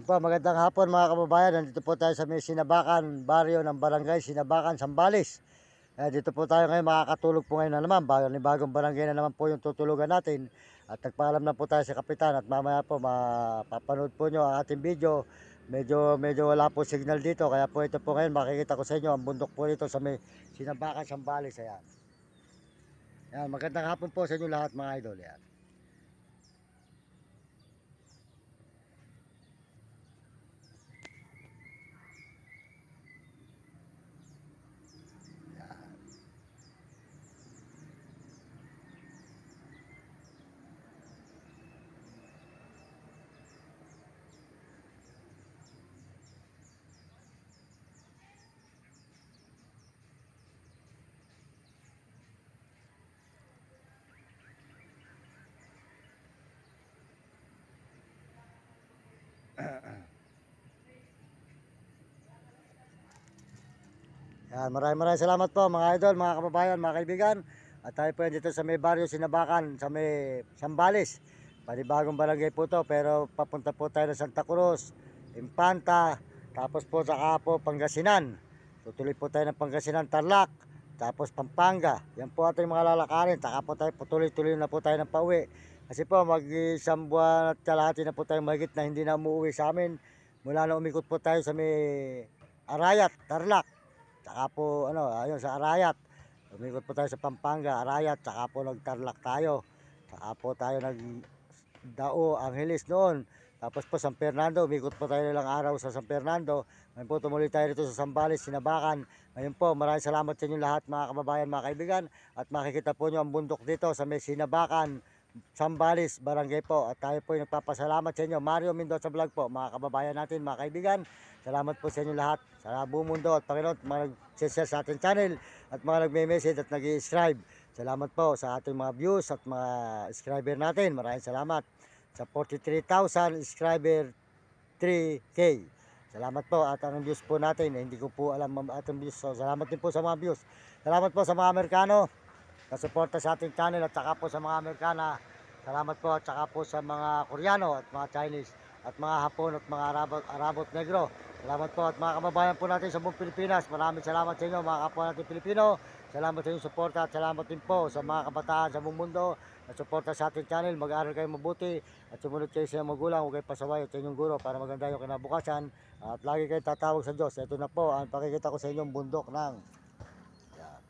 Po, magandang hapon mga kababayan. Nandito po tayo sa may Sinabakan, baryo ng Barangay Sinabakan, Sambales. Dito po tayo ngayon, makakatulog po ngayon na naman. Bagong barangay na naman po yung tutulugan natin. At nagpaalam na po tayo sa kapitan at mamaya po mapapanood po nyo ang ating video. Medyo wala po signal dito. Kaya po ito po ngayon, makikita ko sa inyo ang bundok po dito sa may Sinabakan, Sambales. Ayan. Ayan, magandang hapon po sa inyo lahat mga idol. Ayan. Yan, maraming salamat po mga idol, mga kababayan, mga kaibigan. At tayo po yan dito sa may baryo Sinabakan, sa may Sambales. Panibagong barangay po to, pero papunta po tayo ng Santa Cruz, Infanta, tapos po saka po Pangasinan. Tutuloy po tayo ng Pangasinan, Tarlac, tapos Pampanga. Yan po ating mga lalakarin. Taka po tayo, tuloy-tuloy na po tayo ng pauwi. Kasi po mag-isang buwan at kalahati na po tayo mahigit na hindi na umuwi sa amin. Mula na umikot po tayo sa may Arayat, Tarlac. Tsaka po ayun sa Arayat. Umikot po tayo sa Pampanga, Arayat, tsaka po nagtarlak tayo. Tsaka po tayo nagdao Angeles noon. Tapos po San Fernando, umikot po tayo ilang araw sa San Fernando. Ngayon po tumuloy tayo dito sa Sambales, Sinabakan. Ngayon po maraming salamat sa inyo lahat mga kababayan, mga kaibigan. At makikita po nyo ang bundok dito sa may Sinabakan, Sambales, Barangay po. At tayo po yung nagpapasalamat sa inyo. Mario Mendoza Vlog po, mga kababayan natin, mga kaibigan. Salamat po sa inyo lahat, sa buong mundo at Panginoon, mga nag-share sa ating channel at mga nagme-message at nag-i-subscribe. Salamat po sa ating mga views at mga subscriber natin. Maraming salamat sa 43,000 subscriber, 3K. Salamat po at ang views po natin, hindi ko po alam ang ating views. So, salamat din po sa mga views. Salamat po sa mga Amerikano na suporta sa ating channel at saka po sa mga Amerikana. Salamat po at saka po sa mga Koreano at mga Chinese at mga Hapon at mga Arabot Negro. Salamat po at mga kababayan po natin sa buong Pilipinas. Maraming salamat sa inyo mga kapwa natin Pilipino. Salamat sa inyong suporta at salamat din po sa mga kabataan sa buong mundo na suporta sa ating channel. Mag-aaral kayo mabuti at sumunod kayo sa magulang. Huwag kayo pasaway at sa inyong guro para maganda yung kinabukasan. At lagi kayo tatawag sa Diyos. Ito na po ang pakikita ko sa inyong bundok ng yan.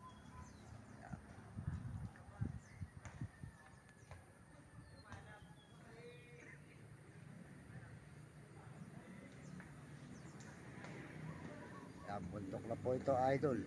Yan, bundok na po ito, idol.